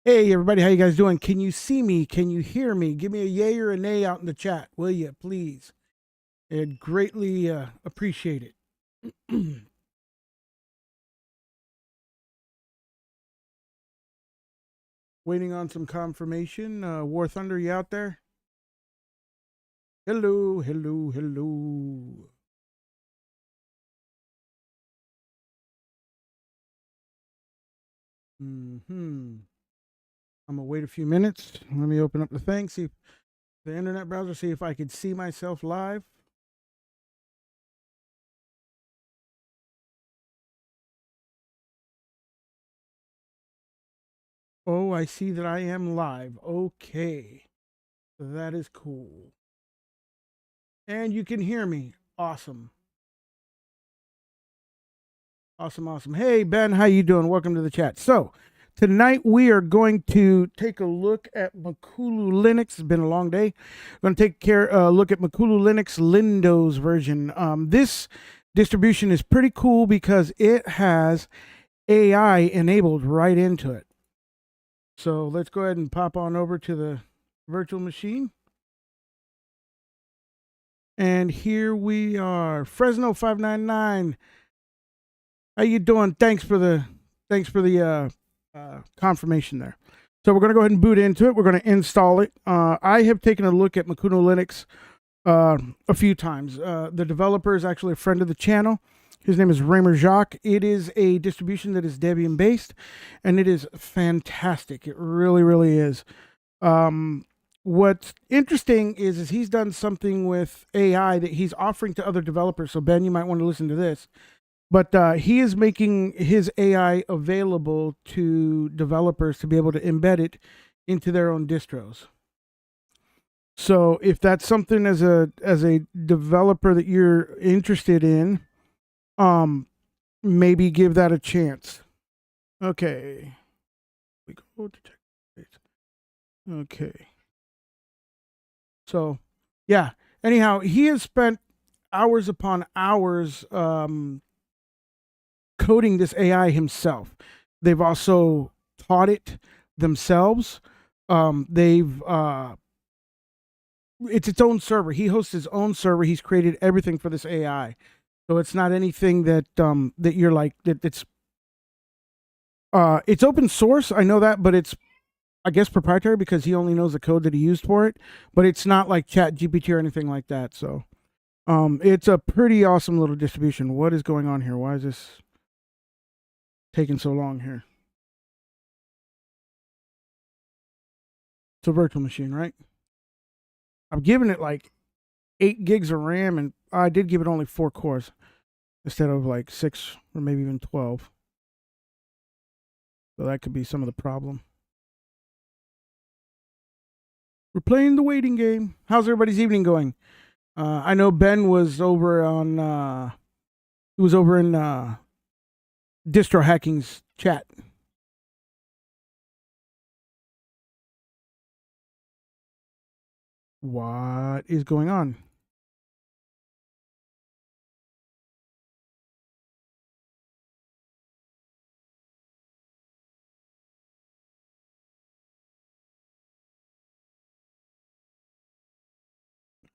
Hey everybody, how you guys doing? Can you see me? Can you hear me? Give me a yay or a nay out in the chat, will you, please? I'd greatly appreciate it. Waiting on some confirmation. War Thunder, you out there? Hello, hello, hello. I'm gonna wait a few minutes. Let me open up the thing, see if the internet browser, see if I could see myself live. Oh, I see that I am live. Okay. That is cool. And you can hear me. Awesome. Awesome, awesome. Hey Ben, how you doing? Welcome to the chat. So tonight we are going to take a look at Makulu Linux. It's been a long day. We're going to take a look at Makulu Linux Windows version. This distribution is pretty cool because it has AI enabled right into it. So let's go ahead and pop on over to the virtual machine. And here we are, Fresno 599. How you doing? Thanks for the confirmation there. So we're going to go ahead and boot into it. We're going to install it. I have taken a look at Makulu Linux a few times. The developer is actually a friend of the channel. His name is Raymer Jacques. It is a distribution that is Debian based, and it is fantastic. It really, really is. What's interesting is he's done something with AI that he's offering to other developers. So Ben, you might want to listen to this. But he is making his AI available to developers to be able to embed it into their own distros. So if that's something as a developer that you're interested in, maybe give that a chance. Okay. We go to check. Okay. So yeah. Anyhow, he has spent hours upon hours coding this AI himself. They've also taught it themselves. It's its own server. He hosts his own server. He's created everything for this AI. So it's not anything that that you're like that it's open source. I know that, but it's, I guess, proprietary because he only knows the code that he used for it. But it's not like Chat GPT or anything like that. So it's a pretty awesome little distribution. What is going on here? Why is this taking so long here? It's a virtual machine, right? I'm giving it like 8 gigs of RAM, and I did give it only 4 cores instead of like 6 or maybe even 12. So that could be some of the problem. We're playing the waiting game. How's everybody's evening going? I know Ben was over on he was over in Distro Hacking's chat. What is going on?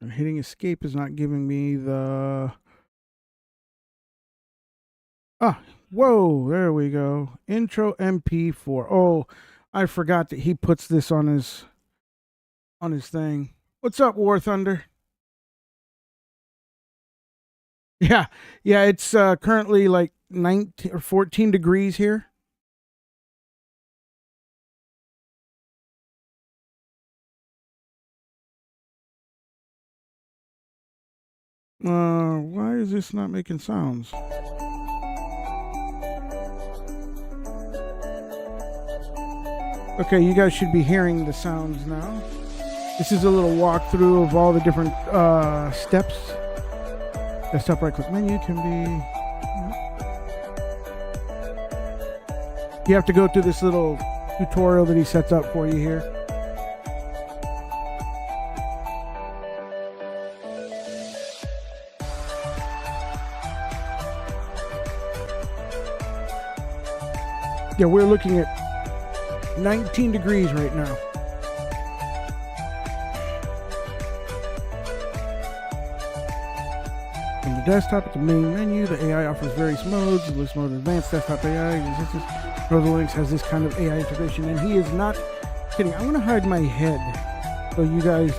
And hitting escape is not giving me the... Whoa, there we go. Intro MP4. Oh, I forgot that he puts this on his thing. What's up, War Thunder? Yeah, it's currently like 19 or 14 degrees here. Why is this not making sounds? Okay, you guys should be hearing the sounds now. This is a little walkthrough of all the different steps. Desktop right click menu can be... You have to go through this little tutorial that he sets up for you here. Yeah, we're looking at 19 degrees right now. From the desktop at the main menu, the AI offers various modes. The list mode, advanced desktop AI. Makulu Linux has this kind of AI integration, and he is not kidding. I'm going to hide my head so you guys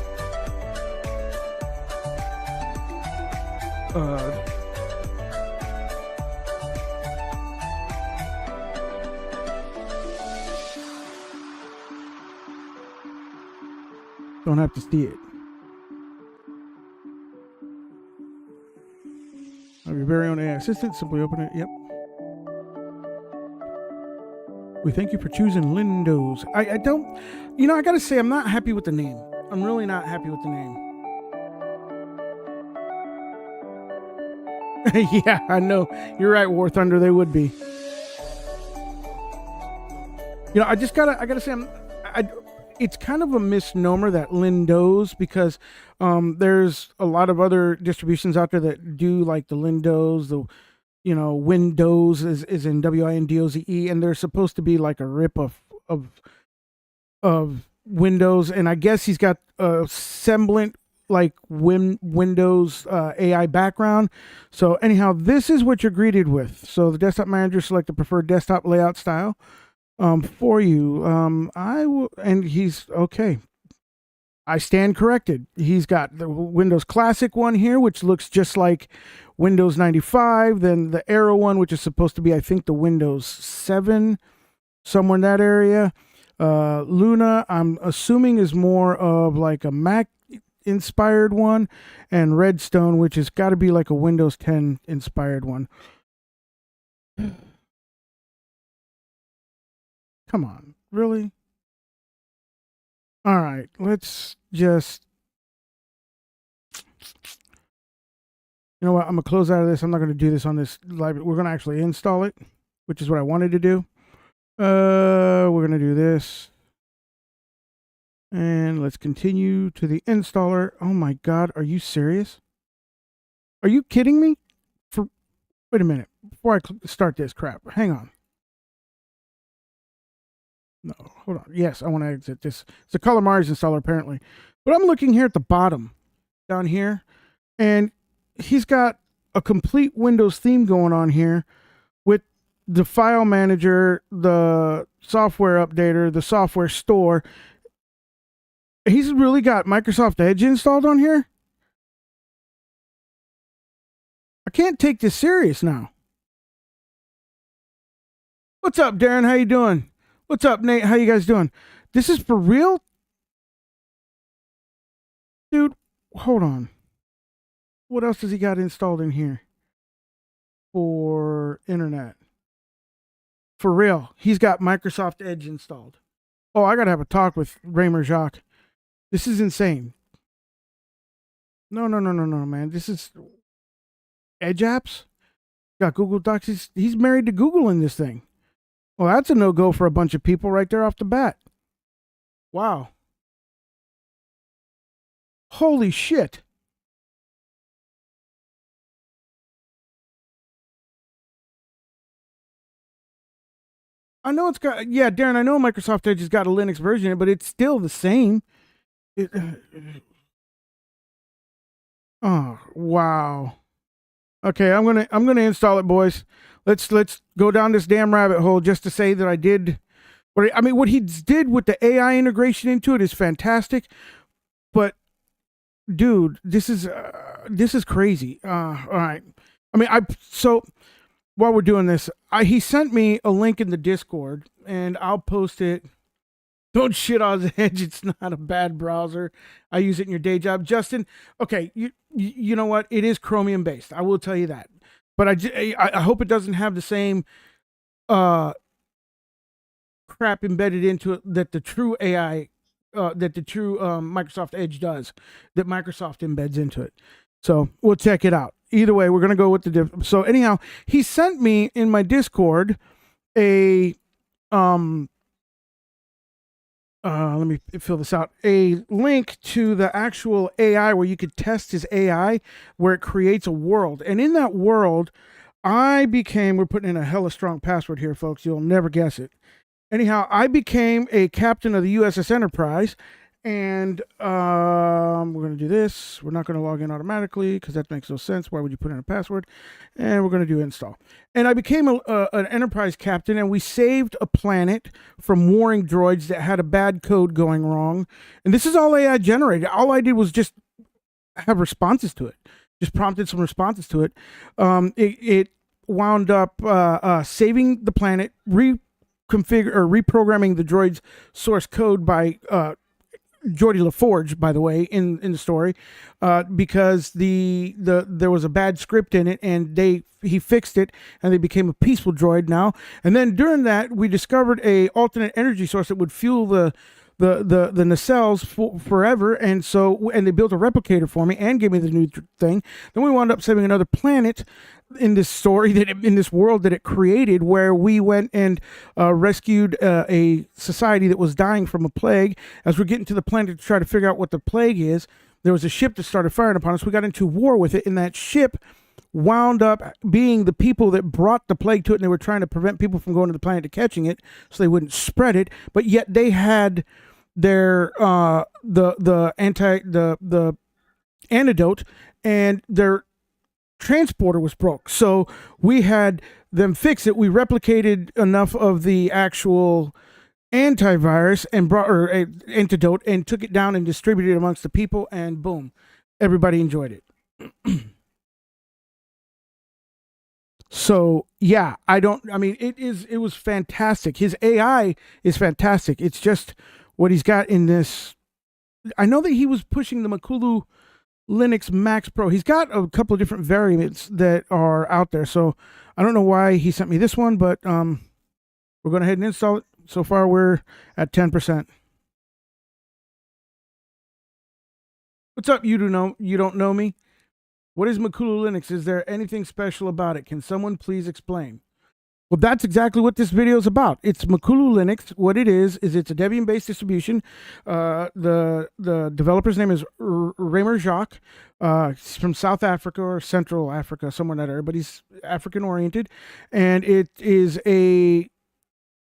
don't have to see it. Have your very own AI assistant. Simply open it. Yep. We thank you for choosing Windows. I don't, you know, I gotta say, I'm not happy with the name. I'm really not happy with the name. Yeah, I know. You're right, War Thunder. They would be. You know, I gotta say, it's kind of a misnomer that Windows, because there's a lot of other distributions out there that do like the Windows, the, you know, Windows is in WINDOZE, and they're supposed to be like a rip of Windows, and I guess he's got a semblant like Windows AI background. So anyhow, this is what you're greeted with. So the desktop manager select the preferred desktop layout style for you. I will, and he's okay. I stand corrected. He's got the Windows Classic one here, which looks just like Windows 95. Then the Aero one, which is supposed to be, I think, the Windows 7, somewhere in that area. Luna, I'm assuming, is more of like a Mac inspired one, and Redstone, which has got to be like a Windows 10 inspired one. Come on, really? All right, let's just, you know what, I'm gonna close out of this. I'm not gonna do this on this live. We're gonna actually install it, which is what I wanted to do. We're gonna do this. And let's continue to the installer. Oh my God, are you serious? Are you kidding me? Wait a minute, before I start this crap, hang on. No, hold on. Yes, I want to exit this. It's a Calamares installer apparently. But I'm looking here at the bottom, down here, and he's got a complete Windows theme going on here with the file manager, the software updater, the software store. He's really got Microsoft Edge installed on here. I can't take this serious now. What's up, Darren? How you doing? What's up, Nate? How you guys doing? This is for real? Dude, hold on. What else does he got installed in here for internet? For real, he's got Microsoft Edge installed. Oh, I got to have a talk with Raymer Jacques. This is insane. No, man. This is Edge apps. Got Google Docs. He's married to Google in this thing. Well, that's a no-go for a bunch of people right there off the bat. Wow. Holy shit. I know it's got, yeah, Darren, I know Microsoft Edge has got a Linux version, but it's still the same. Oh, wow. Okay, I'm gonna install it, boys. Let's go down this damn rabbit hole just to say that I did. What he did with the AI integration into it is fantastic, but dude, this is crazy. All right. So while we're doing this, he sent me a link in the Discord, and I'll post it. Don't shit on Edge. It's not a bad browser. I use it in your day job. Justin, okay, you know what? It is Chromium based. I will tell you that. But I hope it doesn't have the same crap embedded into it that the true AI, Microsoft Edge does, that Microsoft embeds into it. So we'll check it out. Either way, we're going to go with the so anyhow, he sent me in my Discord a let me fill this out. A link to the actual AI where you could test his AI, where it creates a world. And in that world, we're putting in a hella strong password here, folks. You'll never guess it. Anyhow, I became a captain of the USS Enterprise, and we're going to do this. We're not going to log in automatically because that makes no sense. Why would you put in a password? And we're going to do install. And I became an Enterprise captain, and we saved a planet from warring droids that had a bad code going wrong. And this is all AI generated. All I did was just have responses to it, just prompted some responses to it. It wound up saving the planet, reconfigure or reprogramming the droid's source code by Geordie LaForge, by the way, in the story, because there was a bad script in it, and he fixed it, and they became a peaceful droid now. And then during that, we discovered a alternate energy source that would fuel the nacelles forever, and they built a replicator for me and gave me the new thing. Then we wound up saving another planet in this story in this world that it created, where we went and rescued a society that was dying from a plague. As we're getting to the planet to try to figure out what the plague is, there was a ship that started firing upon us. We got into war with it, and that ship wound up being the people that brought the plague to it, and they were trying to prevent people from going to the planet to catching it so they wouldn't spread it. But yet they had their the antidote, and their transporter was broke. So we had them fix it. We replicated enough of the actual antivirus and brought or antidote and took it down and distributed it amongst the people, and boom, everybody enjoyed it. So yeah, it was fantastic. His AI is fantastic. It's just what he's got in this. I know that he was pushing the Makulu Linux Max Pro. He's got a couple of different variants that are out there. So I don't know why he sent me this one, but we're going to head and install it. So far, we're at 10%. What's up? You don't know me? What is Makulu Linux? Is there anything special about it? Can someone please explain? Well, that's exactly what this video is about. It's Makulu Linux. What it is it's a Debian-based distribution. The developer's name is Raymer Jacques. He's from South Africa or Central Africa, somewhere in that area, but he's African-oriented. And it is a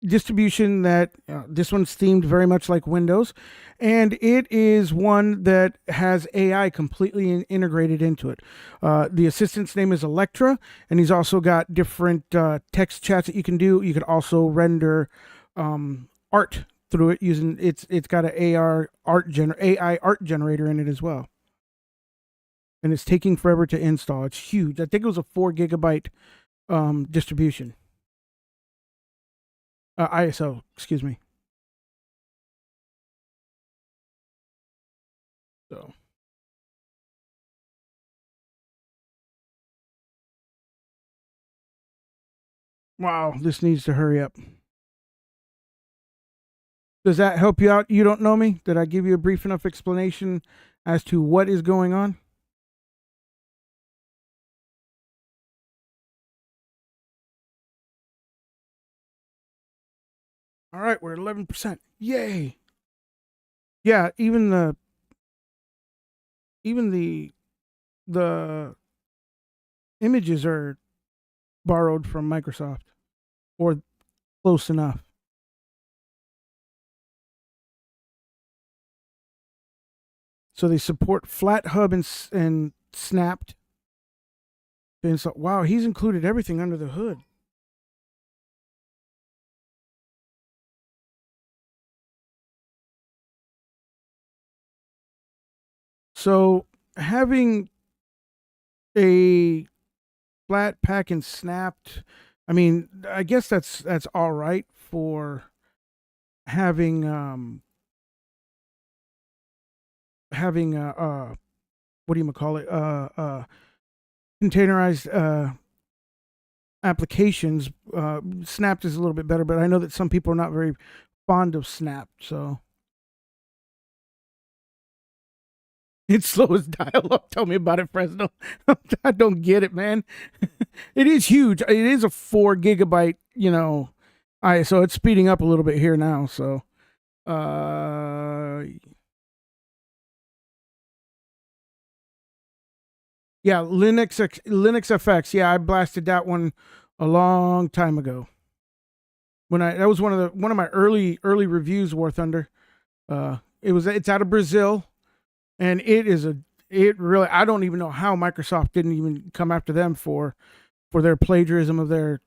distribution that this one's themed very much like Windows, and it is one that has AI completely integrated into it. The assistant's name is Electra, and he's also got different text chats that you can do. You could also render art through it using it's got an AI art generator in it as well, and it's taking forever to install. It's huge. I think it was a 4 gigabyte distribution. ISO, excuse me. So, wow, this needs to hurry up. Does that help you out? You don't know me? Did I give you a brief enough explanation as to what is going on? All right, we're at 11%. Yay! Yeah, even the images are borrowed from Microsoft, or close enough. So they support FlatHub and Snapped. And so, wow, he's included everything under the hood. So having a Flatpak and Snapped, I mean, I guess that's all right for having what do you call it containerized applications. Snapped is a little bit better, but I know that some people are not very fond of Snapped, so it's slow as dial up. Tell me about it, Fresno. I don't get it, man. It is huge. It is a 4 gigabyte, ISO. It's speeding up a little bit here now, so yeah, Linux FX. Yeah, I blasted that one a long time ago. That was one of my early reviews, War Thunder. It's out of Brazil, and it really, I don't even know how Microsoft didn't even come after them for their plagiarism of their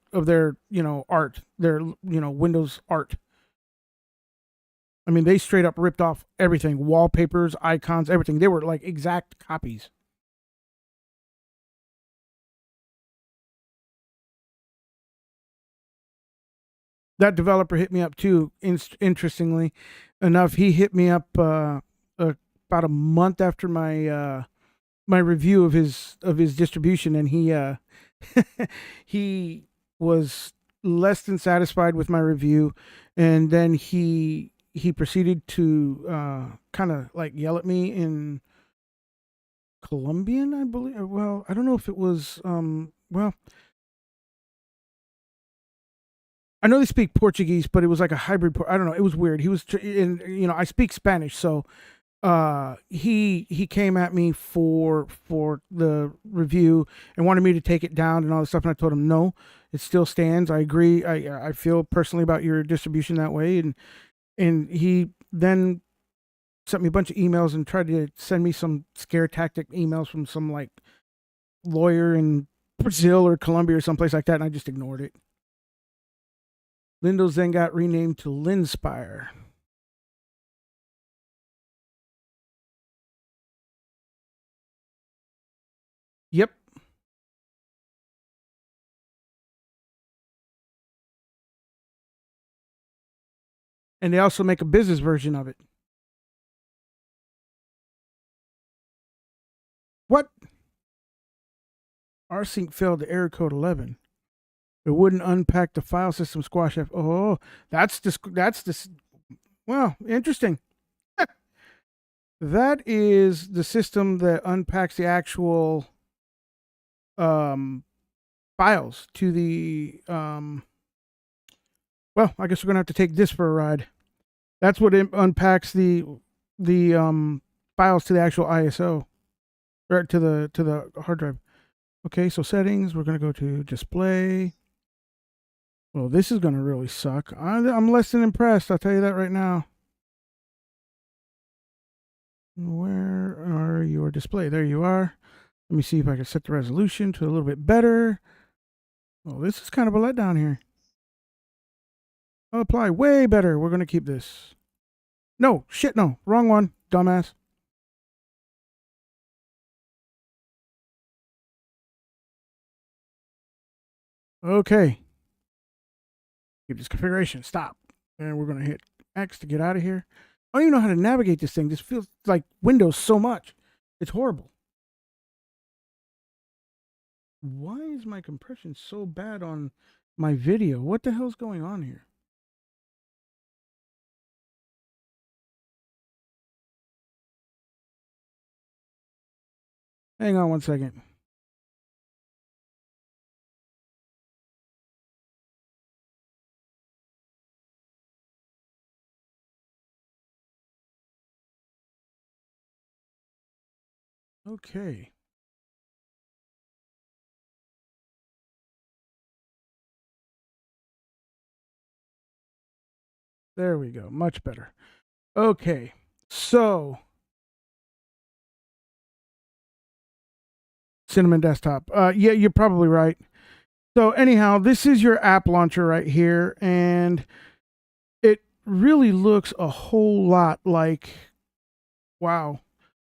art, their Windows art. I mean, they straight up ripped off everything, wallpapers, icons, everything. They were like exact copies. That developer hit me up too. Interestingly enough, he hit me up about a month after my review of his distribution, and he was less than satisfied with my review, and then he proceeded to kind of like yell at me in Colombian, I believe. Well, I don't know if it was well, I know they speak Portuguese, but it was like a hybrid. I don't know. It was weird. He was, in, I speak Spanish, so he came at me for the review and wanted me to take it down and all this stuff, and I told him no, it still stands. I agree. I feel personally about your distribution that way, and he then sent me a bunch of emails and tried to send me some scare tactic emails from some like lawyer in Brazil or Colombia or someplace like that, and I just ignored it. Windows then got renamed to Linspire. Yep. And they also make a business version of it. What? rsync failed to error code 11. It wouldn't unpack the file system squash. Oh, that's this. That's this. Well, interesting. That is the system that unpacks the actual files to the well, I guess we're gonna have to take this for a ride. That's what unpacks the files to the actual ISO or to the hard drive. Okay, so settings. We're gonna go to display. Well, this is gonna really suck. I'm less than impressed. I'll tell you that right now. Where are your display? There you are. Let me see if I can set the resolution to a little bit better. Oh, this is kind of a letdown here. Apply way better. We're going to keep this. No, shit, no. Wrong one, dumbass. Okay. Keep this configuration. Stop. And we're going to hit X to get out of here. I don't even know how to navigate this thing. This feels like Windows so much. It's horrible. Why is my compression so bad on my video? What the hell's going on here? Hang on one second. Okay. There we go. Much better. Okay. So, Cinnamon Desktop. Yeah, you're probably right. So, anyhow, this is your app launcher right here, and it really looks a whole lot like, wow.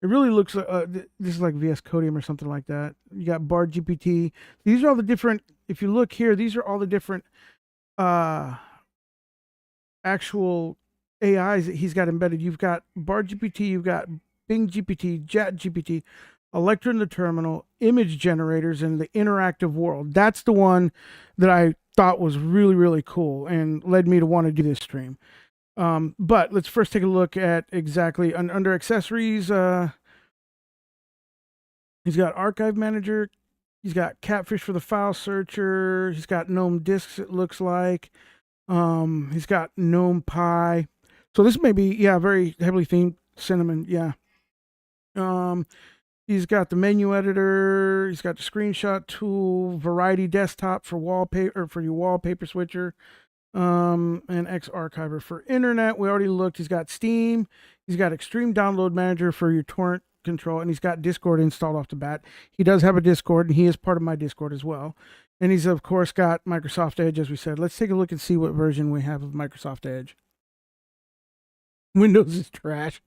It really looks this is like VS Codium or something like that. You got Bard GPT. These are all the different, if you look here, these are all the different actual AIs that he's got embedded. You've got Bard GPT, you've got Bing GPT, Chat GPT, Electra in the terminal, image generators, and the interactive world. That's the one that I thought was really, really cool and led me to want to do this stream. But let's first take a look at exactly under accessories. He's got Archive Manager. He's got Catfish for the file searcher. He's got GNOME disks, it looks like. He's got GNOME Pi. So this may be, yeah, very heavily themed. Cinnamon, yeah. He's got the menu editor. He's got the screenshot tool, Variety Desktop for wallpaper, or for your wallpaper switcher. And X Archiver for internet. We already looked. He's got Steam. He's got Extreme Download Manager for your torrent control, and he's got Discord installed off the bat. He does have a Discord, and he is part of my Discord as well. And he's, of course, got Microsoft Edge, as we said. Let's take a look and see what version we have of Microsoft Edge. Windows is trash.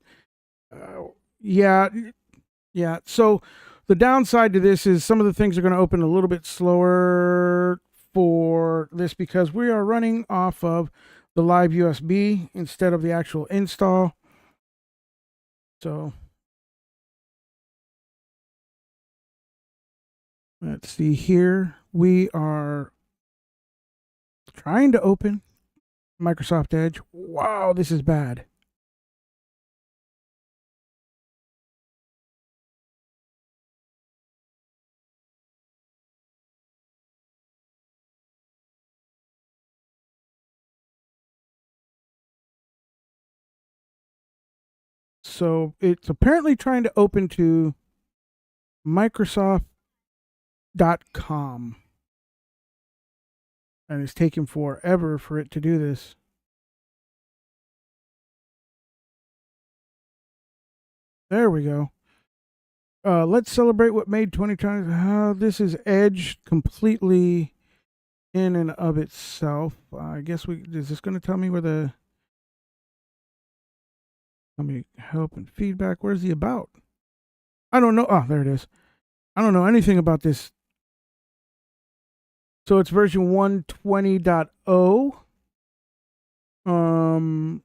Yeah. So the downside to this is some of the things are going to open a little bit slower for this because we are running off of the live USB instead of the actual install. So let's see here. We are trying to open Microsoft Edge. Wow, this is bad. So it's apparently trying to open to Microsoft.com. And it's taking forever for it to do this. There we go. Let's celebrate what made 2020. This is Edge completely in and of itself. I guess is this going to tell me where the help and feedback? Where's the about? I don't know. Oh, there it is. I don't know anything about this. So it's version 120.0. And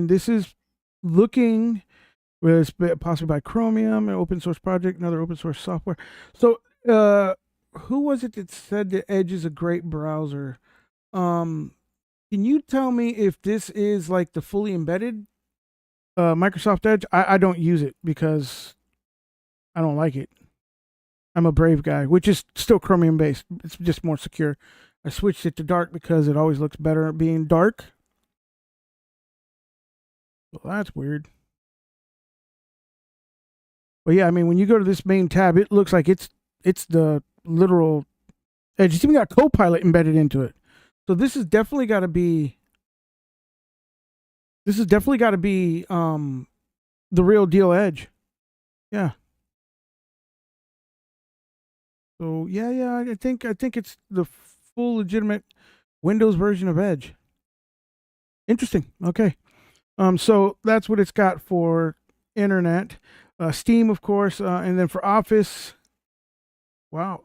this is looking was possibly by Chromium, an open source project, another open source software. So, who was it that said that Edge is a great browser? Can you tell me if this is like the fully embedded Microsoft Edge? I don't use it because I don't like it. I'm a Brave guy, which is still Chromium based. It's just more secure. I switched it to dark because it always looks better being dark. Well, that's weird. But yeah, I mean, when you go to this main tab, it looks like it's the literal Edge. It's even got Copilot embedded into it. So this has definitely got to be. This has definitely got to be the real deal Edge. Yeah. So yeah, I think it's the full legitimate Windows version of Edge. Interesting. Okay. So that's what it's got for internet. Steam, of course, and then for Office. Wow.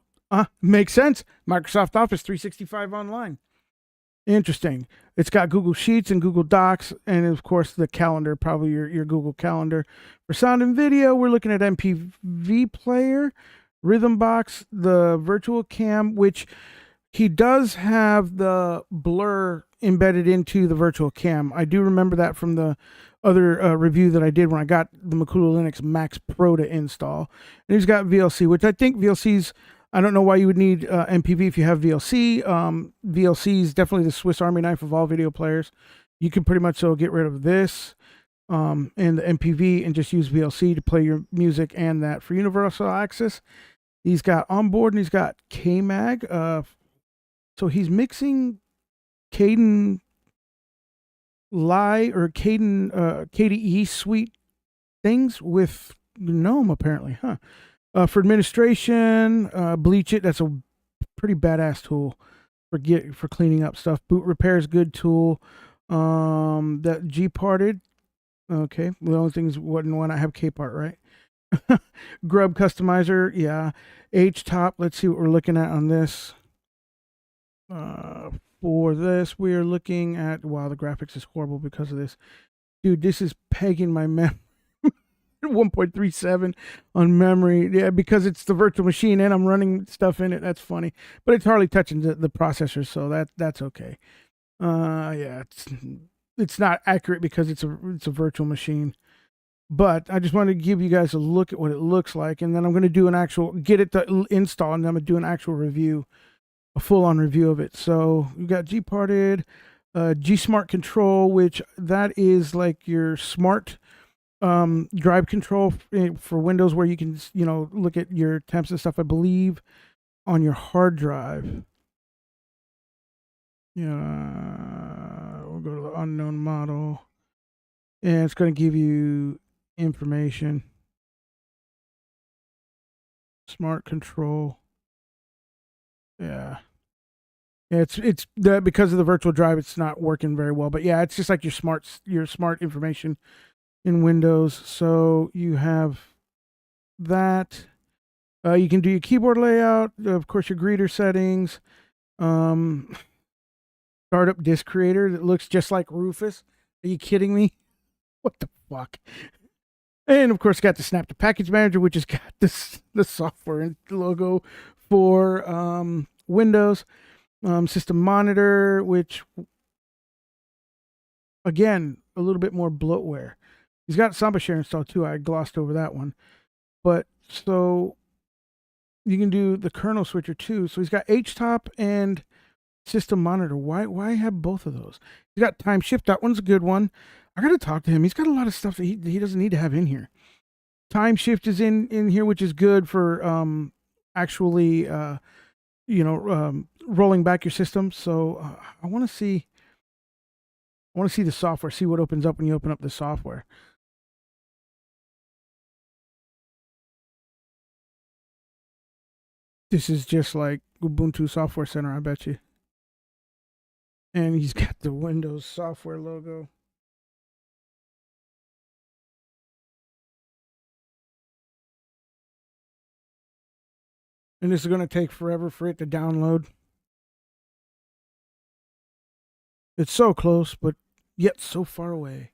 Makes sense. Microsoft Office 365 Online. Interesting. It's got Google Sheets and Google Docs, and of course the calendar, probably your Google Calendar. For sound and video, we're looking at MPV Player, Rhythm Box, the Virtual Cam, which he does have the blur embedded into the Virtual Cam. I do remember that from the other review that I did when I got the Makulu Linux Max Pro to install. And he's got VLC, which I think VLC's, I don't know why you would need MPV if you have VLC. VLC is definitely the Swiss Army knife of all video players. You can pretty much get rid of this and the MPV and just use VLC to play your music and that. For universal access, he's got onboard and he's got KMag. So he's mixing Caden KDE suite things with GNOME apparently, huh? For administration, Bleach It. That's a pretty badass tool for cleaning up stuff. Boot Repair is a good tool. That Gparted. Okay, the only thing is wasn't one I have Kpart, right? Grub Customizer, yeah. HTOP. Let's see what we're looking at on this. For this, we are looking at, wow, the graphics is horrible because of this. Dude, this is pegging my memory. 1.37 on memory. Yeah, because it's the virtual machine and I'm running stuff in it. That's funny. But it's hardly touching the processor, so that's okay. Yeah, it's not accurate because it's a virtual machine. But I just wanted to give you guys a look at what it looks like, and then I'm going to do get it to install, and then I'm going to do an actual review, a full-on review of it. So we got Gparted, G Smart Control, which that is like your smart drive control for Windows, where you can look at your temps and stuff, I believe, on your hard drive. Yeah, we'll go to the unknown model, and it's going to give you information. Smart control. Yeah. Yeah, it's the because of the virtual drive, it's not working very well. But yeah, it's just like your smart information in Windows. So you have that. You can do your keyboard layout, of course, your greeter settings. Um, Startup disk creator that looks just like Rufus. Are you kidding me? What the fuck? And of course, got the Snap to Package Manager, which has got the software logo for Windows. System monitor, which again a little bit more bloatware. He's got Samba Share installed too. I glossed over that one, but so you can do the kernel switcher too. So he's got HTOP and system monitor. Why have both of those? He's got time shift. That one's a good one. I gotta talk to him. He's got a lot of stuff that he doesn't need to have in here. Time shift is in here, which is good for actually rolling back your system. So I want to see the software. See what opens up when you open up the software. This is just like Ubuntu Software Center, I bet you. And he's got the Windows software logo. And this is going to take forever for it to download. It's so close, but yet so far away.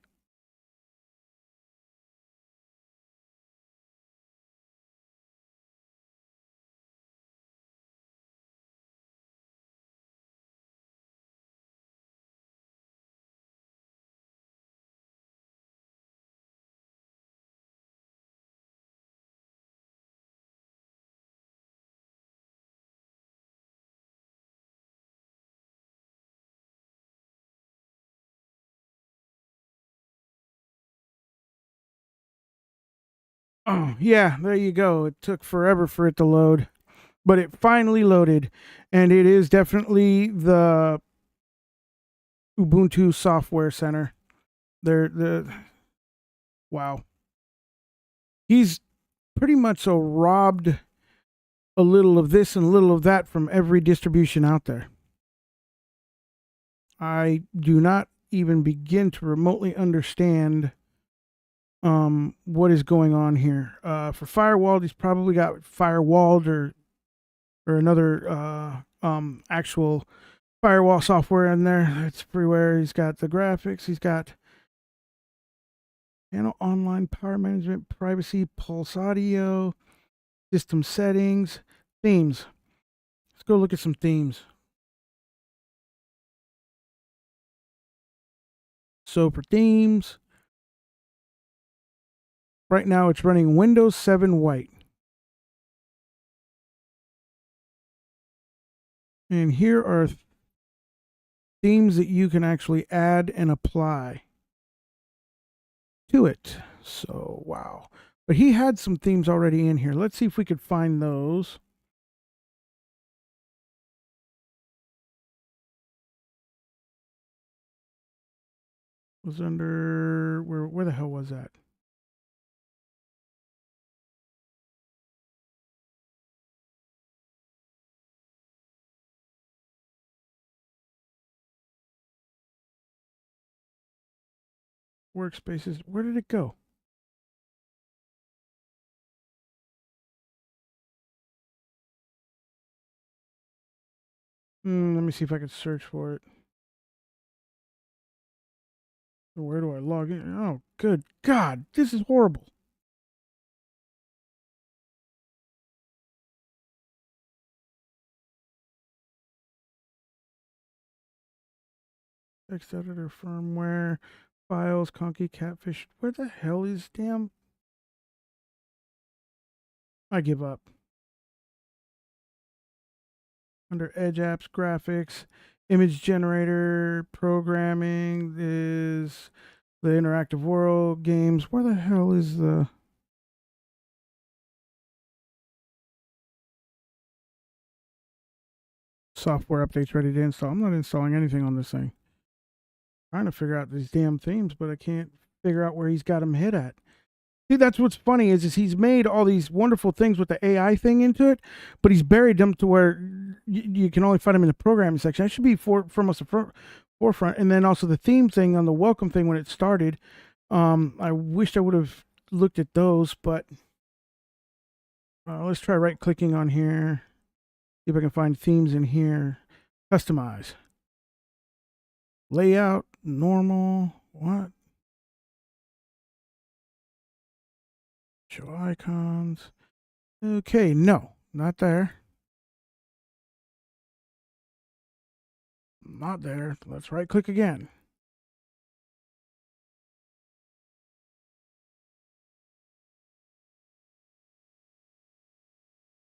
Oh, yeah, there you go. It took forever for it to load, but it finally loaded. And it is definitely the Ubuntu Software Center. Wow. He's pretty much so robbed a little of this and a little of that from every distribution out there. I do not even begin to remotely understand what is going on here. For Firewalled, he's probably got Firewalled or another actual firewall software in there. It's freeware. He's got the graphics. He's got channel online power management, privacy, pulse audio, system settings, themes. Let's go look at some themes. So for themes, right now it's running Windows 7 White. And here are themes that you can actually add and apply to it. So, wow. But he had some themes already in here. Let's see if we could find those. Was under where the hell was that? Workspaces. Where did it go? Let me see if I can search for it. Where do I log in? Oh, good God. This is horrible. Text editor, firmware, files, Conky, Catfish. Where the hell is damn? I give up. Under Edge apps, graphics, image generator, programming is the interactive world, games. Where the hell is the? software updates ready to install. I'm not installing anything on this thing. Trying to figure out these damn themes, but I can't figure out where he's got them hit at. See, that's what's funny is he's made all these wonderful things with the AI thing into it, but he's buried them to where you can only find them in the programming section. That should be foremost the forefront. And then also the theme thing on the welcome thing when it started. I wished I would have looked at those, but let's try right clicking on here. See if I can find themes in here. Customize. Layout, normal, what? Show icons. Okay, no, not there. Not there. Let's right click again.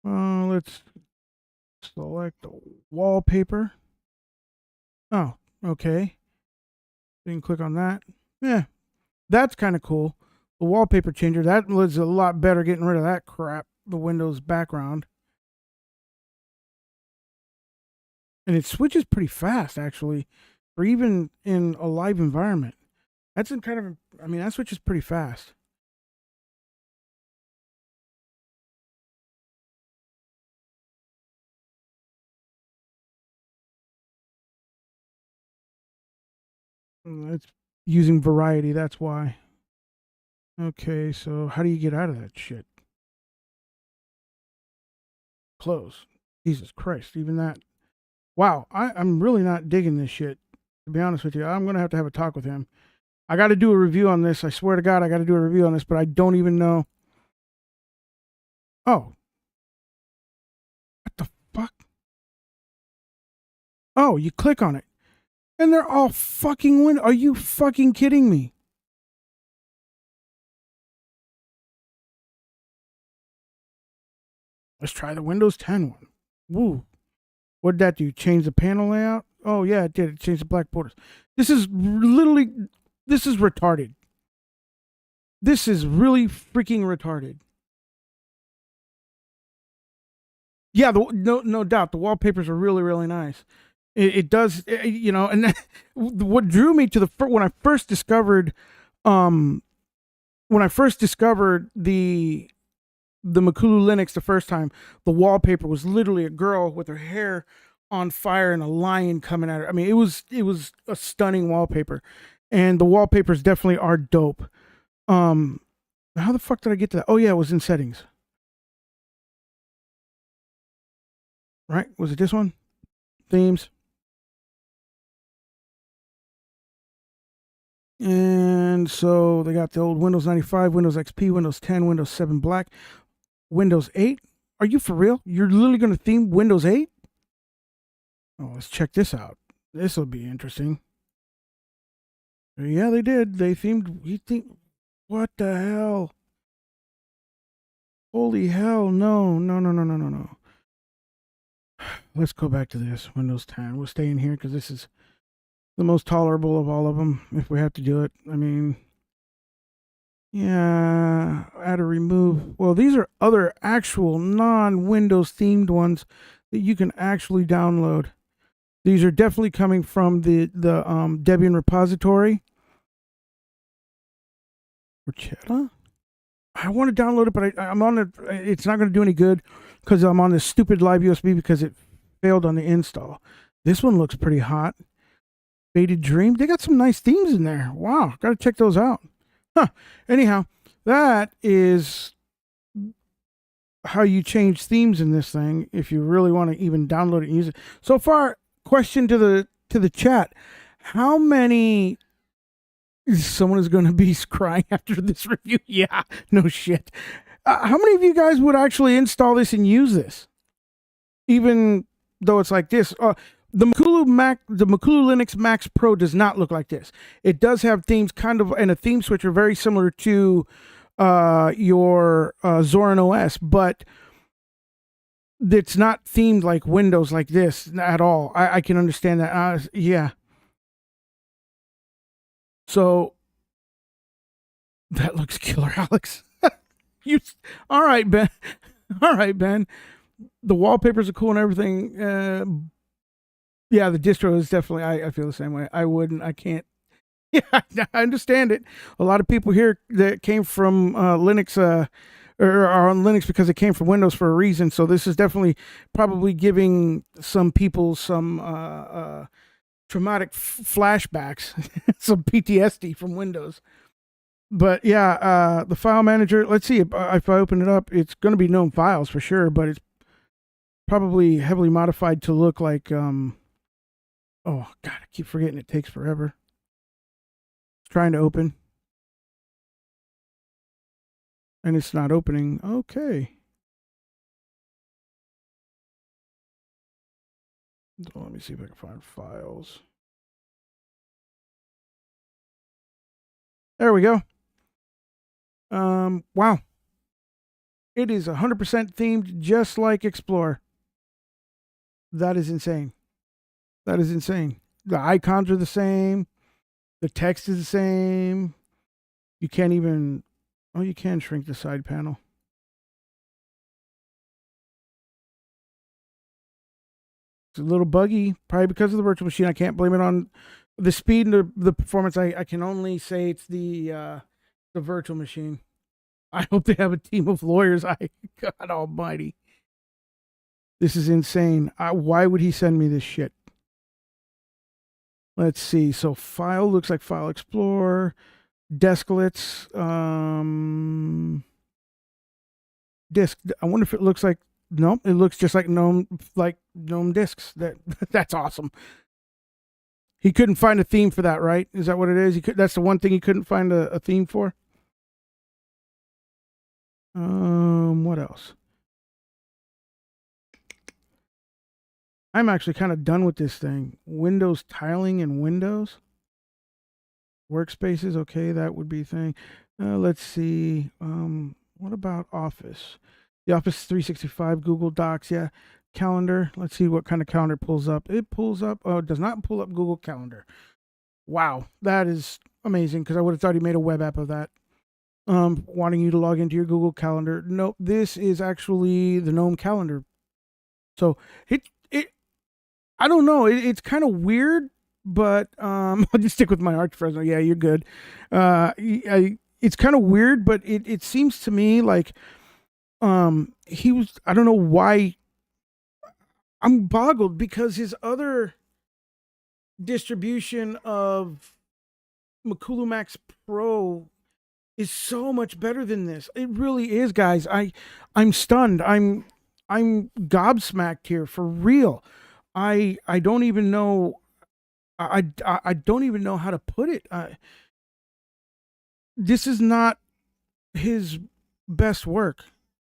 Let's select the wallpaper. Oh, okay. Didn't click on that. Yeah, that's kind of cool. The wallpaper changer, that was a lot better getting rid of that crap, the Windows background. And it switches pretty fast, actually, or even in a live environment. That's in kind of, I mean, that switches pretty fast. It's using variety, that's why. Okay, so how do you get out of that shit? Close. Jesus Christ, even that. Wow, I'm really not digging this shit, to be honest with you. I'm going to have a talk with him. I got to do a review on this. I swear to God, I got to do a review on this, but I don't even know. Oh. What the fuck? Oh, you click on it. And they're all fucking win. Are you fucking kidding me? Let's try the Windows 10 one. Woo. What did that do? Change the panel layout? Oh, yeah, it did. It changed the black borders. This is literally, this is retarded. This is really freaking retarded. Yeah, no doubt. The wallpapers are really, really nice. It does, you know, and what drew me to when I first discovered, the Makulu Linux the first time, the wallpaper was literally a girl with her hair on fire and a lion coming at her. I mean, it was a stunning wallpaper, and the wallpapers definitely are dope. How the fuck did I get to that? Oh yeah, it was in settings. Right? Was it this one? Themes. And so they got the old Windows 95, Windows XP, Windows 10, Windows 7 Black, Windows 8. Are you for real? You're literally going to theme Windows 8? Oh, let's check this out. This will be interesting. Yeah, they did. They themed. What the hell? Holy hell! No. Let's go back to this Windows 10. We'll stay in here because this is the most tolerable of all of them. If we have to do it, I mean, yeah, add or remove. Well, these are other actual non-Windows themed ones that you can actually download. These are definitely coming from the Debian repository. Porchetta? I want to download it, but I'm on it. It's not going to do any good because I'm on this stupid live USB because it failed on the install. This one looks pretty hot. Faded Dream. They got some nice themes in there. Wow, got to check those out. Huh. Anyhow, that is how you change themes in this thing if you really want to even download it and use it. So far, question to the chat: how many? Someone is going to be crying after this review. Yeah, no shit. How many of you guys would actually install this and use this, even though it's like this? The Makulu Linux Max Pro does not look like this. It does have themes kind of and a theme switcher very similar to your Zorin OS, but it's not themed like Windows like this at all. I can understand that. Yeah. So that looks killer, Alex. All right, Ben. All right, Ben. The wallpapers are cool and everything. Yeah, the distro is definitely. I feel the same way. I wouldn't. I can't. Yeah, I understand it. A lot of people here that came from Linux or are on Linux because it came from Windows for a reason. So this is definitely probably giving some people some traumatic flashbacks, some PTSD from Windows. But yeah, the file manager. Let's see if I open it up. It's going to be GNOME files for sure, but it's probably heavily modified to look like. Oh God, I keep forgetting it takes forever. It's trying to open, and it's not opening. Okay. So let me see if I can find files. There we go. Wow. It is 100% themed just like Explorer. That is insane. That is insane. The icons are the same. The text is the same. You can't even. Oh, you can shrink the side panel. It's a little buggy, probably because of the virtual machine. I can't blame it on the speed and the performance. I can only say it's the virtual machine. I hope they have a team of lawyers. God almighty. This is insane. Why would he send me this shit? Let's see. So file looks like File Explorer. Desklets. Disk. I wonder if it looks like. Nope, it looks just like GNOME disks. That's awesome. He couldn't find a theme for that, right? Is that what it is? That's the one thing he couldn't find a theme for. What else? I'm actually kind of done with this thing. Windows tiling in Windows. Workspaces, okay, that would be a thing. Let's see. What about Office? The Office 365, Google Docs, yeah. Calendar. Let's see what kind of calendar pulls up. It pulls up. Oh, it does not pull up Google Calendar. Wow, that is amazing because I would have thought he made a web app of that. Wanting you to log into your Google Calendar. No, this is actually the GNOME Calendar. So it I don't know. It's kind of weird, but I'll just stick with my Arch Fresno. Yeah, you're good. It's kind of weird, but it seems to me like he was. I don't know why. I'm boggled because his other distribution of Makulu Max Pro is so much better than this. It really is, guys. I'm stunned. I'm gobsmacked here for real. I don't even know. I don't even know how to put it. This is not his best work.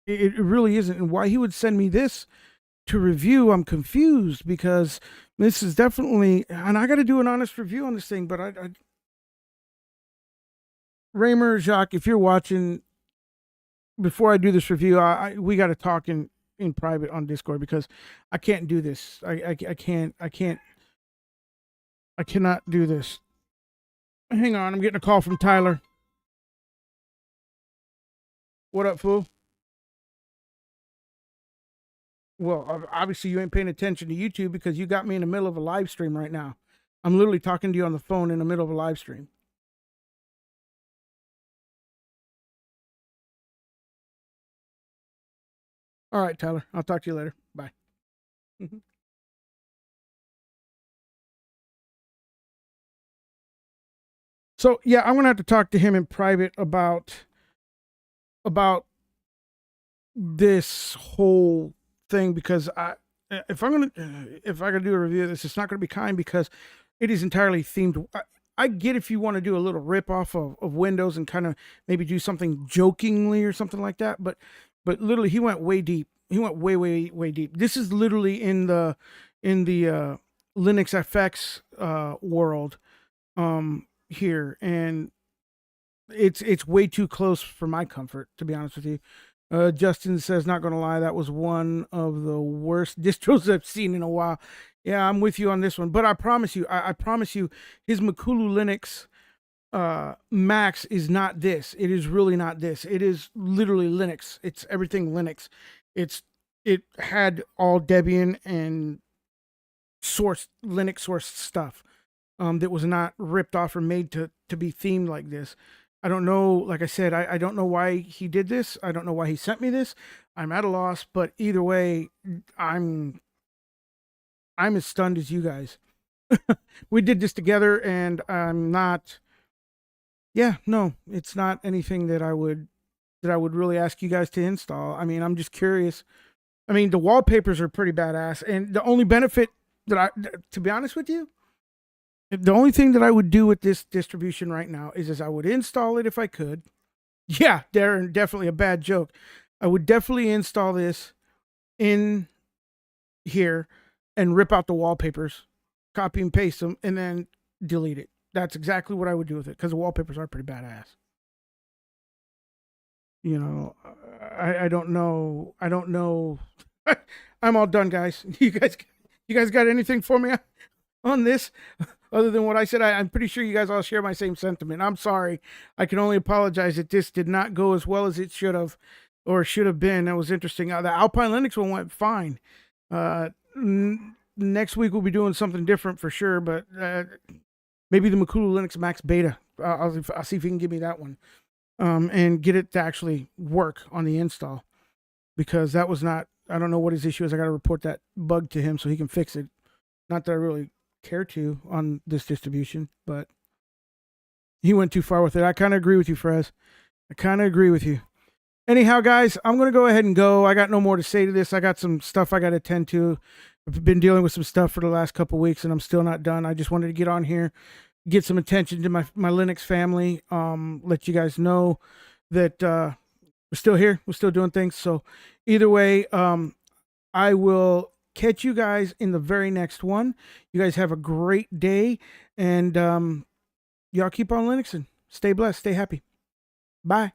It really isn't. And why he would send me this to review, I'm confused because this is definitely. And I got to do an honest review on this thing. But Raymer, Jacques, if you're watching, before I do this review, we got to talk in private on Discord because I can't do this. I cannot do this. Hang on, I'm getting a call from Tyler. What up, fool? Well, obviously you ain't paying attention to YouTube because you got me in the middle of a live stream right now. I'm literally talking to you on the phone in the middle of a live stream. All right, Tyler. I'll talk to you later. Bye. So yeah, I'm gonna have to talk to him in private about this whole thing because if I gotta do a review of this, it's not gonna be kind because it is entirely themed. I get if you want to do a little rip off of Windows and kind of maybe do something jokingly or something like that, but literally he went way deep. He went way deep. This is literally in the Linux FX world here, and it's way too close for my comfort, to be honest with you. Justin says, not gonna lie, that was one of the worst distros I've seen in a while. Yeah, I'm with you on this one, but I promise you, I promise you, his Makulu Linux Max is not this. It is really not this. It is literally Linux. It's everything Linux. It had all Debian and source Linux source stuff that was not ripped off or made to be themed like this. I don't know. Like I said, I don't know why he did this. I don't know why he sent me this. I'm at a loss. But either way, I'm as stunned as you guys. We did this together, and I'm not. Yeah, no, it's not anything that I would really ask you guys to install. I mean, I'm just curious. I mean, the wallpapers are pretty badass, and the only benefit to be honest with you, the only thing that I would do with this distribution right now is I would install it if I could. Yeah, Darren, definitely a bad joke. I would definitely install this in here and rip out the wallpapers, copy and paste them, and then delete it. That's exactly what I would do with it because the wallpapers are pretty badass. You know, I don't know. I don't know. I'm all done, guys. You guys got anything for me on this other than what I said? I'm pretty sure you guys all share my same sentiment. I'm sorry. I can only apologize that this did not go as well as it should have or should have been. That was interesting. The Alpine Linux one went fine. Next week we'll be doing something different for sure, but maybe the Makulu Linux Max Beta. I'll see if he can give me that one and get it to actually work on the install, because that was not. I don't know what his issue is. I got to report that bug to him so he can fix it. Not that I really care to on this distribution, but he went too far with it. I kind of agree with you, Frez. I kind of agree with you. Anyhow, guys, I'm going to go ahead and go. I got no more to say to this. I got some stuff I got to attend to. I've been dealing with some stuff for the last couple of weeks, and I'm still not done. I just wanted to get on here, get some attention to my Linux family, let you guys know that we're still here. We're still doing things. So either way, I will catch you guys in the very next one. You guys have a great day, and y'all keep on Linuxing. Stay blessed. Stay happy. Bye.